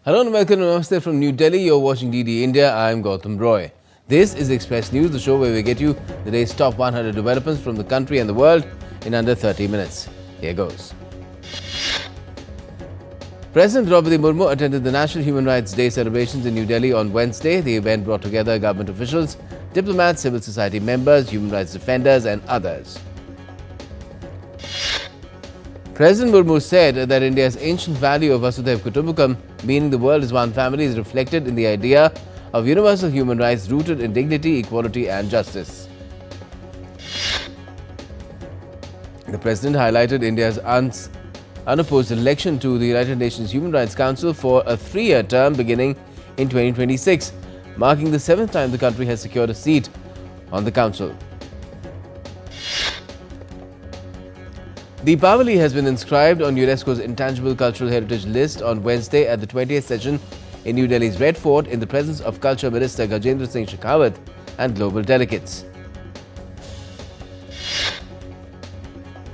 Hello and welcome to Namaste from New Delhi. You're watching DD India. I'm Gautam Roy. This is Express News, the show where we get you the day's top 100 developments from the country and the world in under 30 minutes. Here goes. President Draupadi Murmu attended the National Human Rights Day celebrations in New Delhi on Wednesday. The event brought together government officials, diplomats, civil society members, human rights defenders and others. President Murmu said that India's ancient value of Vasudhaiva Kutumbakam, meaning the world is one family, is reflected in the idea of universal human rights rooted in dignity, equality and justice. The President highlighted India's unopposed election to the United Nations Human Rights Council for a 3-year term beginning in 2026, marking the 7th time the country has secured a seat on the council. Deepavali has been inscribed on UNESCO's Intangible Cultural Heritage list on Wednesday at the 20th session in New Delhi's Red Fort in the presence of Culture Minister Gajendra Singh Shekhawat and global delegates.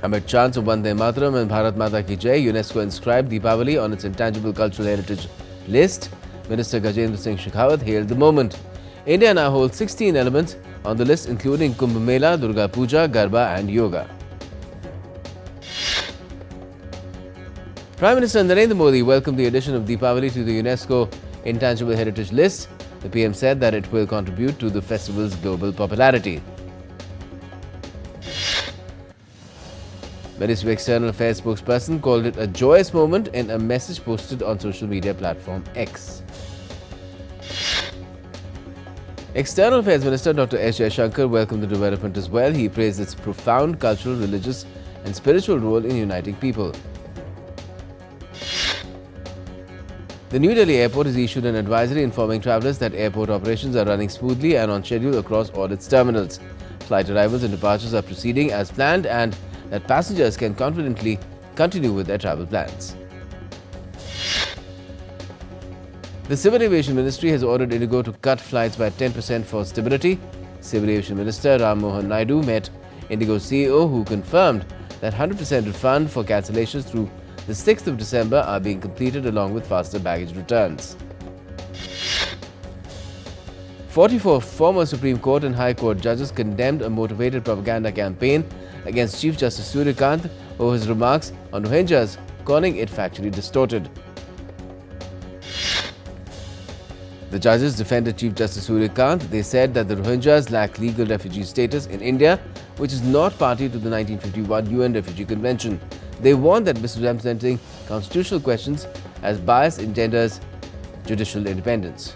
Amid chants of Vande Mataram and Bharat Mata Ki Jai, UNESCO inscribed Deepavali on its Intangible Cultural Heritage list. Minister Gajendra Singh Shekhawat hailed the moment. India now holds 16 elements on the list, including Kumbh Mela, Durga Puja, Garba and Yoga. Prime Minister Narendra Modi welcomed the addition of Deepavali to the UNESCO Intangible Heritage list. The PM said that it will contribute to the festival's global popularity. Ministry of External Affairs spokesperson called it a joyous moment in a message posted on social media platform X. External Affairs Minister Dr. S. Jaishankar welcomed the development as well. He praised its profound cultural, religious and spiritual role in uniting people. The New Delhi airport has issued an advisory informing travellers that airport operations are running smoothly and on schedule across all its terminals. Flight arrivals and departures are proceeding as planned and that passengers can confidently continue with their travel plans. The Civil Aviation Ministry has ordered IndiGo to cut flights by 10% for stability. Civil Aviation Minister Ram Mohan Naidu met IndiGo CEO who confirmed that 100% refund for cancellations through the 6th of December are being completed along with faster baggage returns. 44 former Supreme Court and High Court judges condemned a motivated propaganda campaign against Chief Justice Surya Kant over his remarks on Rohingyas, calling it factually distorted. The judges defended Chief Justice Surya Kant. They said that the Rohingyas lack legal refugee status in India, which is not party to the 1951 UN Refugee Convention. They warned that misrepresenting constitutional questions as bias engenders judicial independence.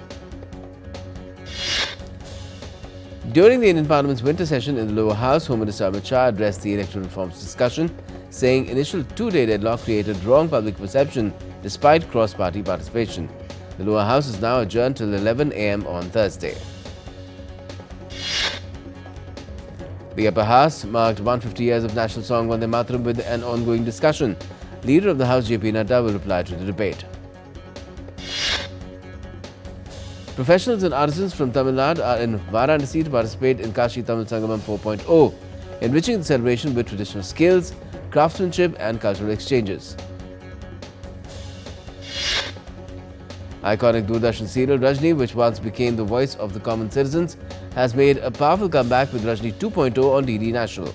During the Indian Parliament's winter session in the lower house, Home Minister Amit Shah addressed the electoral reforms discussion, saying initial 2-day deadlock created wrong public perception despite cross-party participation. The lower house is now adjourned till 11 a.m. on Thursday. The upper house marked 150 years of national song Vande Mataram with an ongoing discussion. Leader of the House JP Nadda will reply to the debate. Professionals and artisans from Tamil Nadu are in Varanasi to participate in Kashi Tamil Sangamam 4.0, enriching the celebration with traditional skills, craftsmanship and cultural exchanges. Iconic Doordarshan serial Rajni, which once became the voice of the common citizens, has made a powerful comeback with Rajni 2.0 on DD National.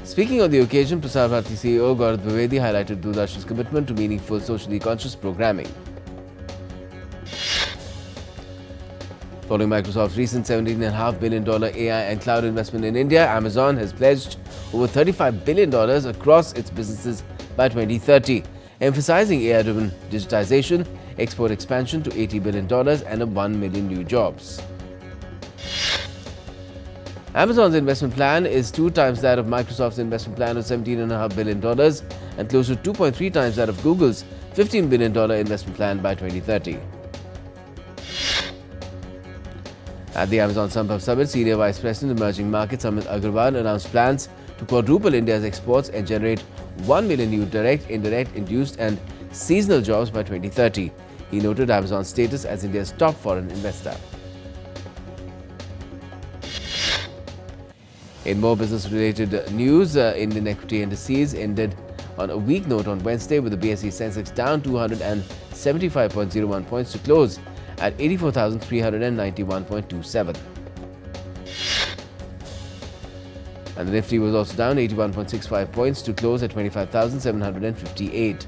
Speaking on the occasion, Prasar Bharati CEO Gaurav Dwivedi highlighted Doordarshan's commitment to meaningful, socially conscious programming. Following Microsoft's recent $17.5 billion AI and cloud investment in India, Amazon has pledged over $35 billion across its businesses by 2030. Emphasizing AI-driven digitization, export expansion to $80 billion and 1 million new jobs. Amazon's investment plan is 2 times that of Microsoft's investment plan of $17.5 billion and close to 2.3 times that of Google's $15 billion investment plan by 2030. At the Amazon Sambhav Summit, Senior Vice President Emerging Markets Amit Agarwal announced plans to quadruple India's exports and generate 1 million new direct, indirect, induced and seasonal jobs by 2030. He noted Amazon's status as India's top foreign investor. In more business-related news, Indian equity indices ended on a weak note on Wednesday, with the BSE Sensex down 275.01 points to close at 84,391.27. And the Nifty was also down 81.65 points to close at 25,758.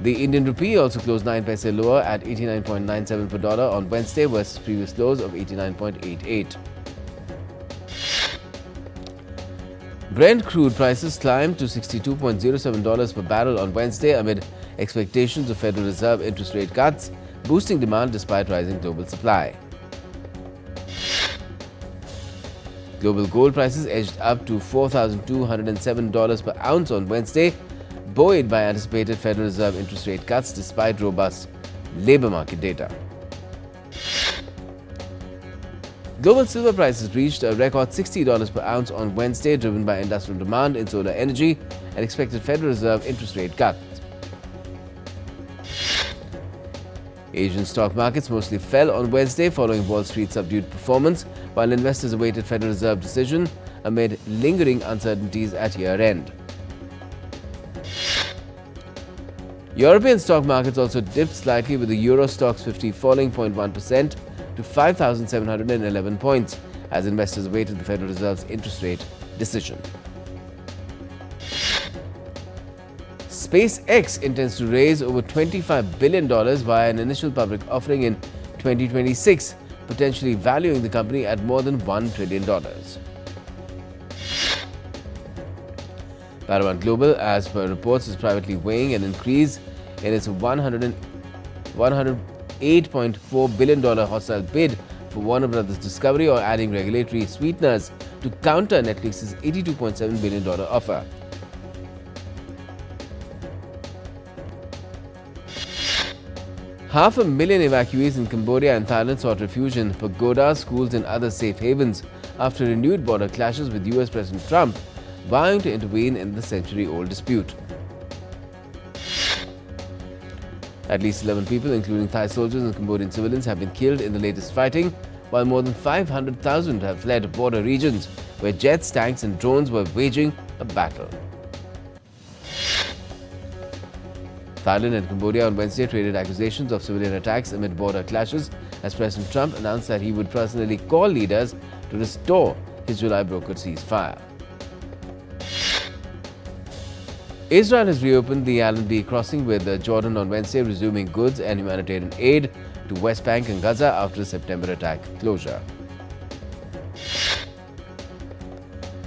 The Indian rupee also closed 9 paise lower at 89.97 per dollar on Wednesday versus previous lows of 89.88. Brent crude prices climbed to $62.07 per barrel on Wednesday amid expectations of Federal Reserve interest rate cuts, boosting demand despite rising global supply. Global gold prices edged up to $4,207 per ounce on Wednesday, buoyed by anticipated Federal Reserve interest rate cuts despite robust labor market data. Global silver prices reached a record $60 per ounce on Wednesday, driven by industrial demand in solar energy and expected Federal Reserve interest rate cuts. Asian stock markets mostly fell on Wednesday following Wall Street's subdued performance, while investors awaited Federal Reserve decision amid lingering uncertainties at year-end. European stock markets also dipped slightly, with the Euro Stoxx 50 falling 0.1% to 5,711 points as investors awaited the Federal Reserve's interest rate decision. SpaceX intends to raise over $25 billion via an initial public offering in 2026, potentially valuing the company at more than $1 trillion. Paramount Global, as per reports, is privately weighing an increase in its $108.4 billion hostile bid for Warner Brothers Discovery, or adding regulatory sweeteners to counter Netflix's $82.7 billion offer. Half a million evacuees in Cambodia and Thailand sought refuge in pagodas, schools and other safe havens after renewed border clashes, with US President Trump vowing to intervene in the century-old dispute. At least 11 people, including Thai soldiers and Cambodian civilians, have been killed in the latest fighting, while more than 500,000 have fled border regions where jets, tanks and drones were waging a battle. Thailand and Cambodia on Wednesday traded accusations of civilian attacks amid border clashes, as President Trump announced that he would personally call leaders to restore his July brokered ceasefire. Israel has reopened the Allenby crossing with Jordan on Wednesday, resuming goods and humanitarian aid to West Bank and Gaza after the September attack closure.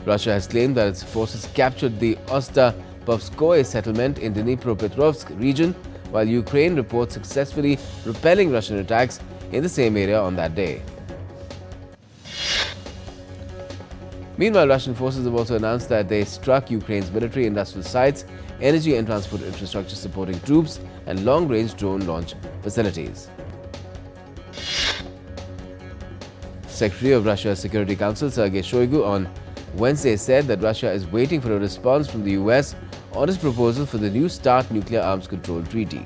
Russia has claimed that its forces captured the Osta-Povskoye settlement in the Dnipropetrovsk region, while Ukraine reports successfully repelling Russian attacks in the same area on that day. Meanwhile, Russian forces have also announced that they struck Ukraine's military industrial sites, energy and transport infrastructure supporting troops, and long-range drone launch facilities. Secretary of Russia's Security Council Sergei Shoigu on Wednesday said that Russia is waiting for a response from the US on its proposal for the New START nuclear arms control treaty.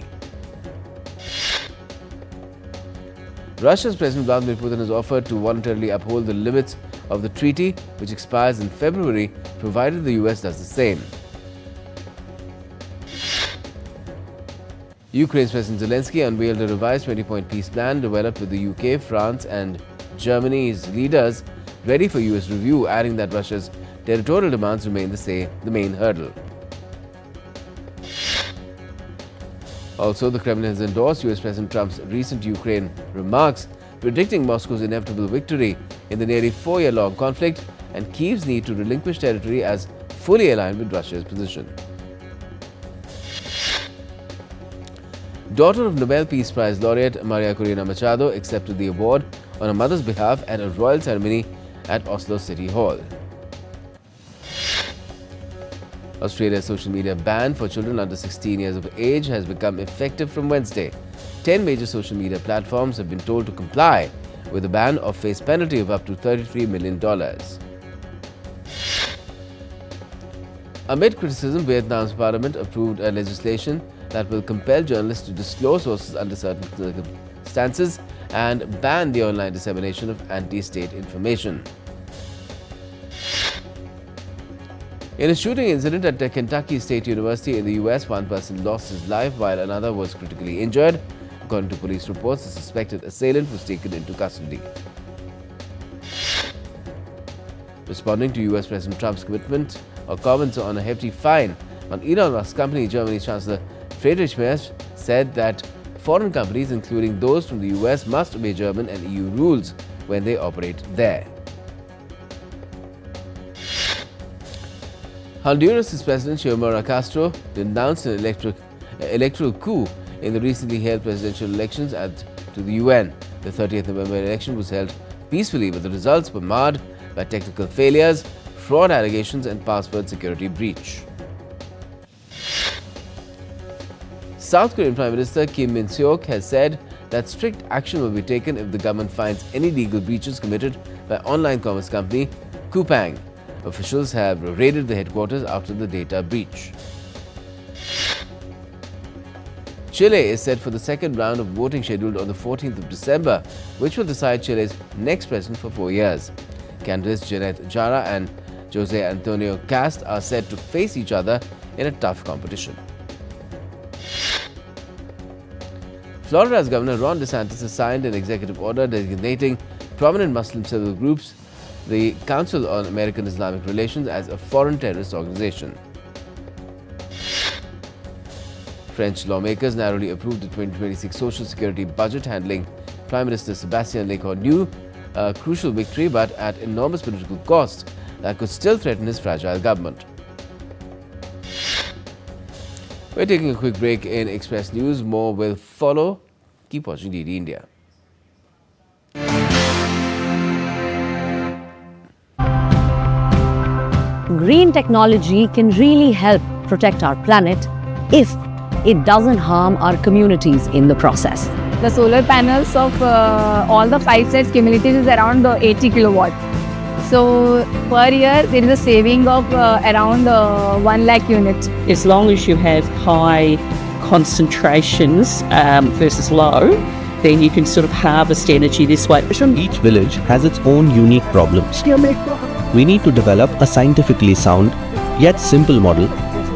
Russia's President Vladimir Putin has offered to voluntarily uphold the limits of the treaty, which expires in February, provided the US does the same. Ukraine's President Zelensky unveiled a revised 20-point peace plan developed with the UK, France and Germany's leaders, ready for US review, adding that Russia's territorial demands remain the main hurdle. Also, the Kremlin has endorsed US President Trump's recent Ukraine remarks, predicting Moscow's inevitable victory in the nearly 4-year-long conflict and Kyiv's need to relinquish territory as fully aligned with Russia's position. Daughter of Nobel Peace Prize laureate Maria Corina Machado accepted the award on her mother's behalf at a royal ceremony at Oslo City Hall. Australia's social media ban for children under 16 years of age has become effective from Wednesday. 10 major social media platforms have been told to comply with the ban or face penalty of up to $33 million. Amid criticism, Vietnam's parliament approved a legislation that will compel journalists to disclose sources under certain circumstances and ban the online dissemination of anti-state information. In a shooting incident at the Kentucky State University in the US, one person lost his life while another was critically injured. According to police reports, the suspected assailant was taken into custody. Responding to US President Trump's commitment or comments on a hefty fine on Elon Musk's company, Germany's Chancellor Friedrich Merz said that foreign companies, including those from the US, must obey German and EU rules when they operate there. Honduras' President Xiomara Castro denounced an electoral coup in the recently held presidential elections to the UN. The 30th November election was held peacefully, but the results were marred by technical failures, fraud allegations and password security breach. South Korean Prime Minister Kim Min-seok has said that strict action will be taken if the government finds any legal breaches committed by online commerce company Coupang. Officials have raided the headquarters after the data breach. Chile is set for the second round of voting scheduled on the 14th of December, which will decide Chile's next president for 4 years. Candidates Janet Jara and Jose Antonio Cast are set to face each other in a tough competition. Florida's Governor Ron DeSantis has signed an executive order designating prominent Muslim civil groups, the Council on American Islamic Relations, as a foreign terrorist organization. French lawmakers narrowly approved the 2026 Social Security budget, handling Prime Minister Sébastien Lecornu a crucial victory, but at enormous political cost that could still threaten his fragile government. We're taking a quick break in Express News. More will follow. Keep watching DD India. Green technology can really help protect our planet if it doesn't harm our communities in the process. The solar panels of all the 5 sets cumulative is around 80 kilowatt. So per year there is a saving of around 1 lakh units. As long as you have high concentrations versus low, then you can sort of harvest energy this way. Each village has its own unique problems. We need to develop a scientifically sound yet simple model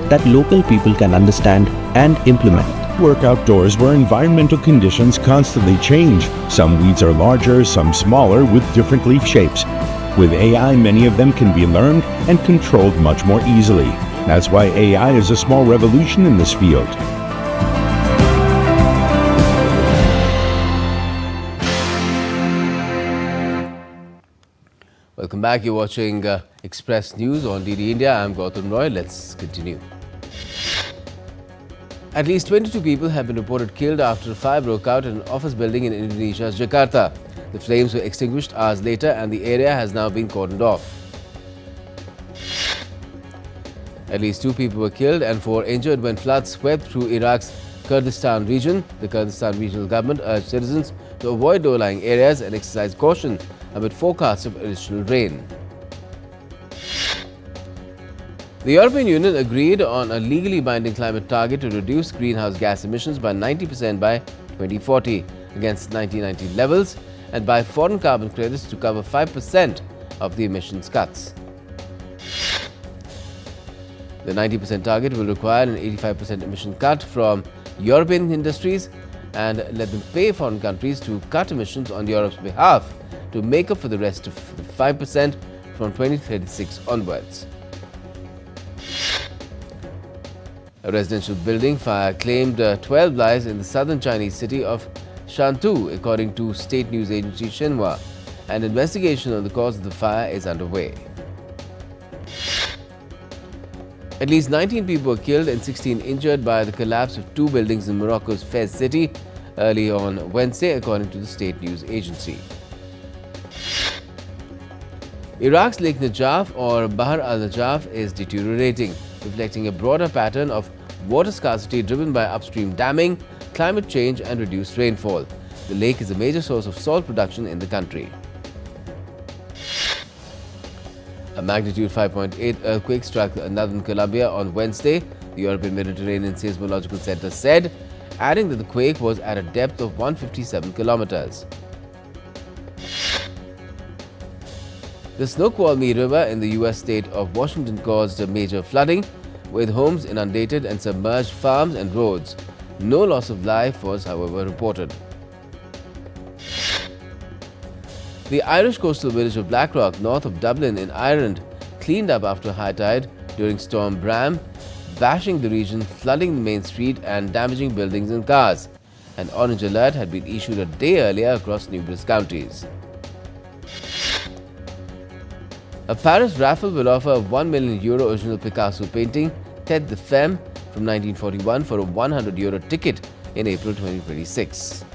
that local people can understand and implement. Work outdoors where environmental conditions constantly change. Some weeds are larger, some smaller, with different leaf shapes. With AI, many of them can be learned and controlled much more easily. That's why AI is a small revolution in this field. Welcome back. You're watching Express News on DD India. I'm Gautam Roy. Let's continue. At least 22 people have been reported killed after a fire broke out in an office building in Indonesia's Jakarta. The flames were extinguished hours later and the area has now been cordoned off. At least 2 people were killed and 4 injured when floods swept through Iraq's Kurdistan region. The Kurdistan regional government urged citizens to avoid low-lying areas and exercise caution amid forecasts of additional rain. The European Union agreed on a legally binding climate target to reduce greenhouse gas emissions by 90% by 2040 against 1990 levels and buy foreign carbon credits to cover 5% of the emissions cuts. The 90% target will require an 85% emission cut from European industries and let them pay foreign countries to cut emissions on Europe's behalf to make up for the rest of the 5% from 2036 onwards. A residential building fire claimed 12 lives in the southern Chinese city of Shantou, according to state news agency Xinhua. An investigation on the cause of the fire is underway. At least 19 people were killed and 16 injured by the collapse of 2 buildings in Morocco's Fez city early on Wednesday, according to the state news agency. Iraq's Lake Najaf, or Bahr al-Najaf, is deteriorating, reflecting a broader pattern of water scarcity driven by upstream damming, climate change and reduced rainfall. The lake is a major source of salt production in the country. A magnitude 5.8 earthquake struck northern Colombia on Wednesday, the European Mediterranean Seismological Center said, adding that the quake was at a depth of 157 kilometers. The Snoqualmie River in the U.S. state of Washington caused major flooding, with homes inundated and submerged farms and roads. No loss of life was, however, reported. The Irish coastal village of Blackrock, north of Dublin in Ireland, cleaned up after high tide during Storm Bram, bashing the region, flooding the main street and damaging buildings and cars. An orange alert had been issued a day earlier across numerous counties. A Paris raffle will offer a €1 million original Picasso painting, Tête de Femme, from 1941 for a €100 ticket in April 2026.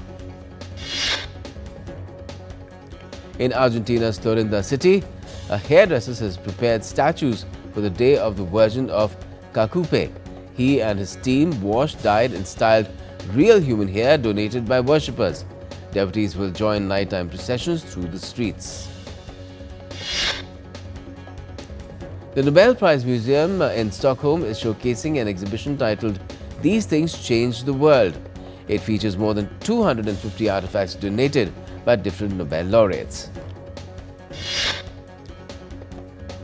In Argentina's Florinda city, a hairdresser has prepared statues for the Day of the Virgin of Cacupe. He and his team washed, dyed and styled real human hair donated by worshippers. Devotees will join nighttime processions through the streets. The Nobel Prize Museum in Stockholm is showcasing an exhibition titled "These Things Changed the World." It features more than 250 artifacts donated by different Nobel laureates.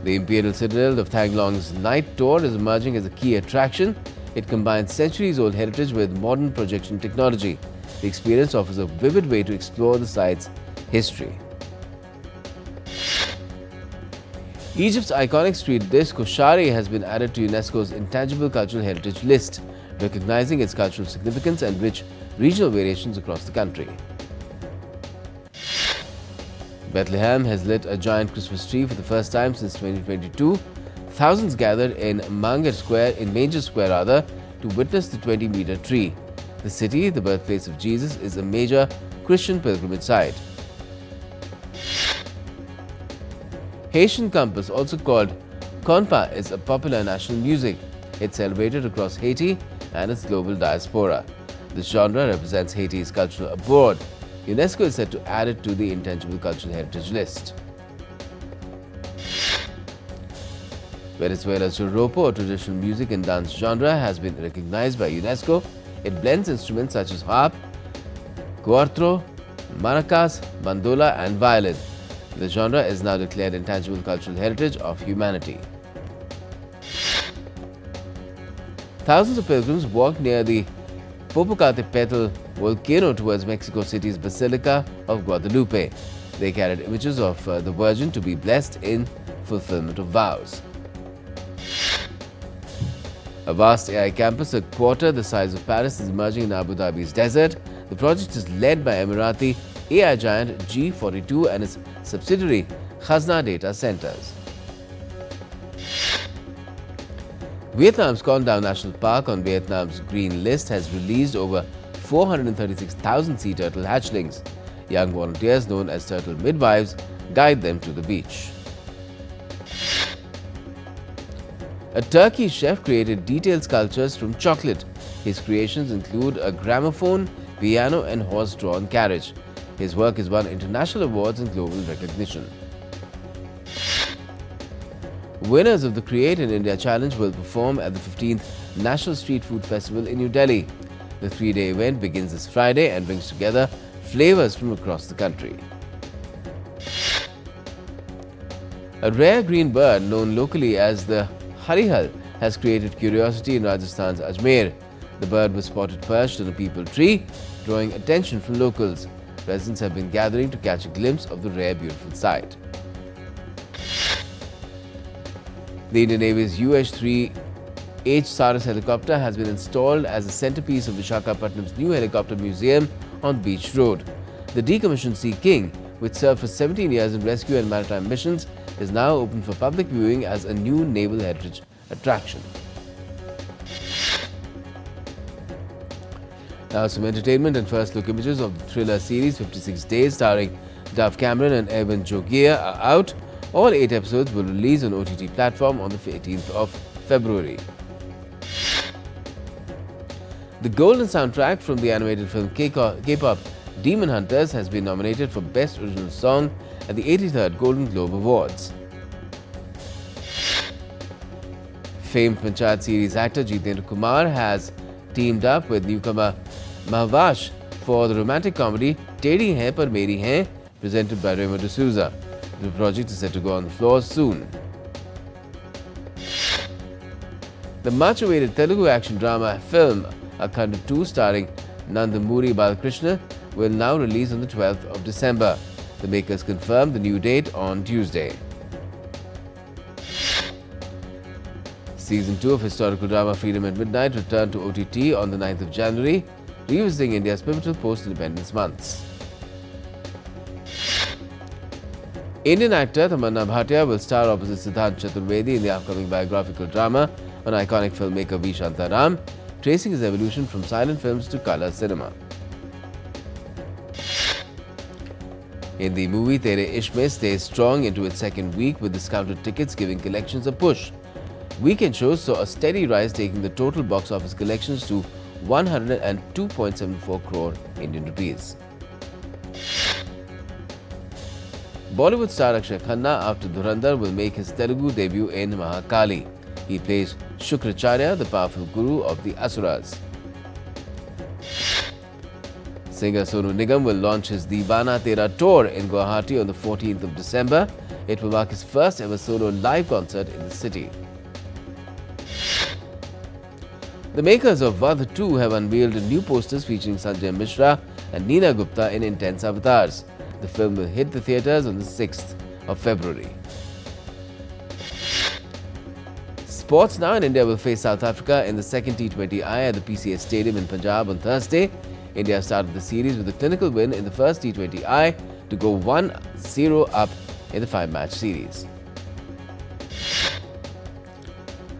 The Imperial Citadel of Thanglong's night tour is emerging as a key attraction. It combines centuries-old heritage with modern projection technology. The experience offers a vivid way to explore the site's history. Egypt's iconic street dish Koshari has been added to UNESCO's Intangible Cultural Heritage list, recognizing its cultural significance and rich regional variations across the country. Bethlehem has lit a giant Christmas tree for the first time since 2022. Thousands gathered in Manger Square, to witness the 20-meter tree. The city, the birthplace of Jesus, is a major Christian pilgrimage site. Haitian Compass, also called Compa, is a popular national music. It's celebrated across Haiti and its global diaspora. This genre represents Haiti's cultural abroad. UNESCO is set to add it to the Intangible Cultural Heritage list. Venezuela's joropo, a traditional music and dance genre, has been recognized by UNESCO. It blends instruments such as harp, cuatro, maracas, bandola and violin. The genre is now declared Intangible Cultural Heritage of Humanity. Thousands of pilgrims walked near the Popocatépetl volcano towards Mexico City's Basilica of Guadalupe. They carried images of the Virgin to be blessed in fulfillment of vows. A vast AI campus, a quarter the size of Paris, is emerging in Abu Dhabi's desert. The project is led by Emirati AI giant G42 and its subsidiary Khazna Data Centers. Vietnam's Con National Park on Vietnam's green list has released over 436,000 sea turtle hatchlings. Young volunteers known as turtle midwives guide them to the beach. A Turkey chef created detailed sculptures from chocolate. His creations include a gramophone, piano and horse-drawn carriage. His work has won international awards and global recognition. Winners of the Create in India Challenge will perform at the 15th National Street Food Festival in New Delhi. The three-day event begins this Friday and brings together flavors from across the country. A rare green bird known locally as the harihal has created curiosity in Rajasthan's Ajmer. The bird was spotted perched on a peepal tree, drawing attention from locals. Residents have been gathering to catch a glimpse of the rare, beautiful sight. The Indian Navy's UH-3H Saras helicopter has been installed as a centerpiece of Visakhapatnam's new helicopter museum on Beach Road. The decommissioned Sea King, which served for 17 years in rescue and maritime missions, is now open for public viewing as a new naval heritage attraction. Now some entertainment and first look images of the thriller series 56 Days starring Dove Cameron and Evan Jogia are out. All 8 episodes will release on OTT platform on the 18th of February. The golden soundtrack from the animated film K-pop Demon Hunters has been nominated for Best Original Song at the 83rd Golden Globe Awards. Famed Panchayat series actor Jitendra Kumar has teamed up with newcomer Mahavash for the romantic comedy Tedi Hain Par Meri Hain, presented by Remo D'Souza. The project is set to go on the floor soon. The much-awaited Telugu action drama film Akhanda 2 starring Nandamuri Balakrishna will now release on the 12th of December. The makers confirmed the new date on Tuesday. Season 2 of historical drama Freedom at Midnight returned to OTT on the 9th of January, revisiting India's pivotal post-independence months. Indian actor Tamanna Bhatia will star opposite Siddhant Chaturvedi in the upcoming biographical drama on iconic filmmaker V. Shantaram, tracing his evolution from silent films to colour cinema. In the movie, Tere Ishq Mein stays strong into its second week with discounted tickets giving collections a push. Weekend shows saw a steady rise, taking the total box office collections to 102.74 crore Indian rupees. Bollywood star Akshay Khanna, after Dhurandhar, will make his Telugu debut in Mahakali. He plays Shukracharya, the powerful guru of the Asuras. Singer Sonu Nigam will launch his Deewana Tera tour in Guwahati on the 14th of December. It will mark his first ever solo live concert in the city. The makers of Vadh 2 have unveiled new posters featuring Sanjay Mishra and Neena Gupta in intense avatars. The film will hit the theatres on the 6th of February. Sports now. In India will face South Africa in the second T20I at the PCA Stadium in Punjab on Thursday. India started the series with a clinical win in the first T20I to go 1-0 up in the 5-match series.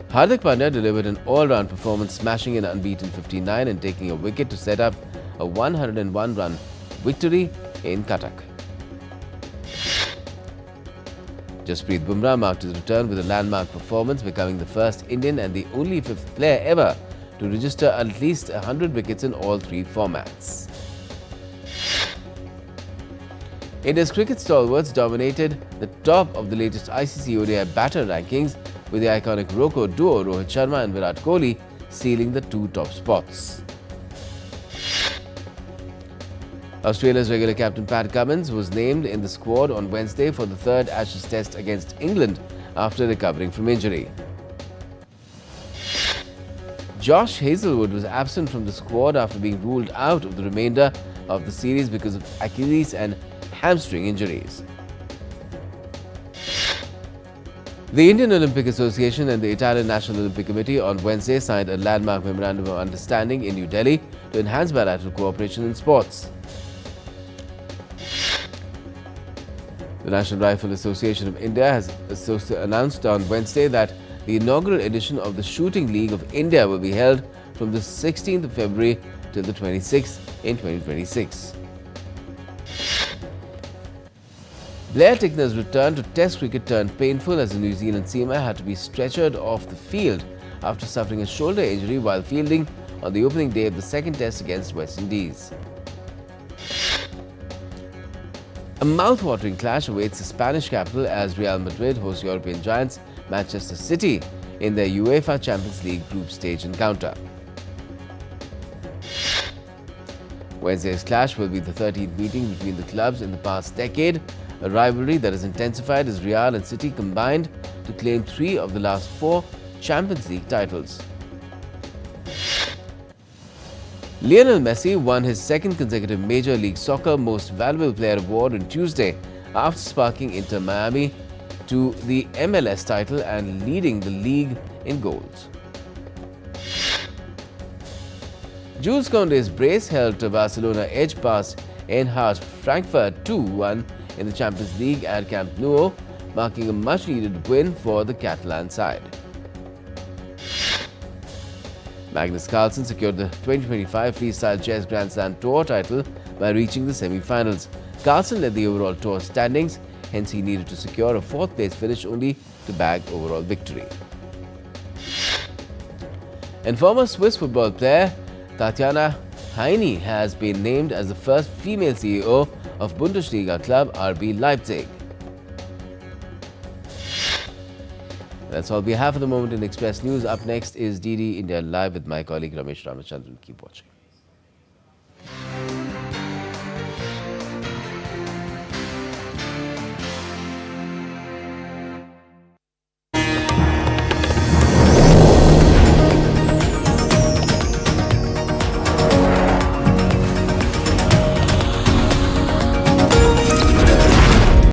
Hardik Pandya delivered an all-round performance, smashing an unbeaten 59 and taking a wicket to set up a 101-run victory in Cuttack. Jasprit Bumrah marked his return with a landmark performance, becoming the first Indian and the only fifth player ever to register at least 100 wickets in all three formats. India's cricket stalwarts dominated the top of the latest ICC ODI batter rankings, with the iconic Roko duo Rohit Sharma and Virat Kohli sealing the two top spots. Australia's regular captain Pat Cummins was named in the squad on Wednesday for the third Ashes test against England after recovering from injury. Josh Hazlewood was absent from the squad after being ruled out of the remainder of the series because of Achilles and hamstring injuries. The Indian Olympic Association and the Italian National Olympic Committee on Wednesday signed a landmark memorandum of understanding in New Delhi to enhance bilateral cooperation in sports. The National Rifle Association of India has announced on Wednesday that the inaugural edition of the Shooting League of India will be held from the 16th of February till the 26th in 2026. Blair Tickner's return to Test cricket turned painful as the New Zealand seamer had to be stretchered off the field after suffering a shoulder injury while fielding on the opening day of the second Test against West Indies. A mouth-watering clash awaits the Spanish capital as Real Madrid hosts European giants Manchester City in their UEFA Champions League group stage encounter. Wednesday's clash will be the 13th meeting between the clubs in the past decade, a rivalry that has intensified as Real and City combined to claim 3 of the last 4 Champions League titles. Lionel Messi won his second consecutive Major League Soccer Most Valuable Player award on Tuesday after sparking Inter Miami to the MLS title and leading the league in goals. Jules Koundé's brace held Barcelona edge past Eintracht Frankfurt 2-1 in the Champions League at Camp Nou, marking a much-needed win for the Catalan side. Magnus Carlsen secured the 2025 Freestyle Chess Grand Slam Tour title by reaching the semi-finals. Carlsen led the overall tour standings, hence he needed to secure a 4th place finish only to bag overall victory. And former Swiss football player Tatjana Heine has been named as the first female CEO of Bundesliga club RB Leipzig. That's all we have for the moment in Express News. Up next is DD India Live with my colleague Ramesh Ramachandran. Keep watching.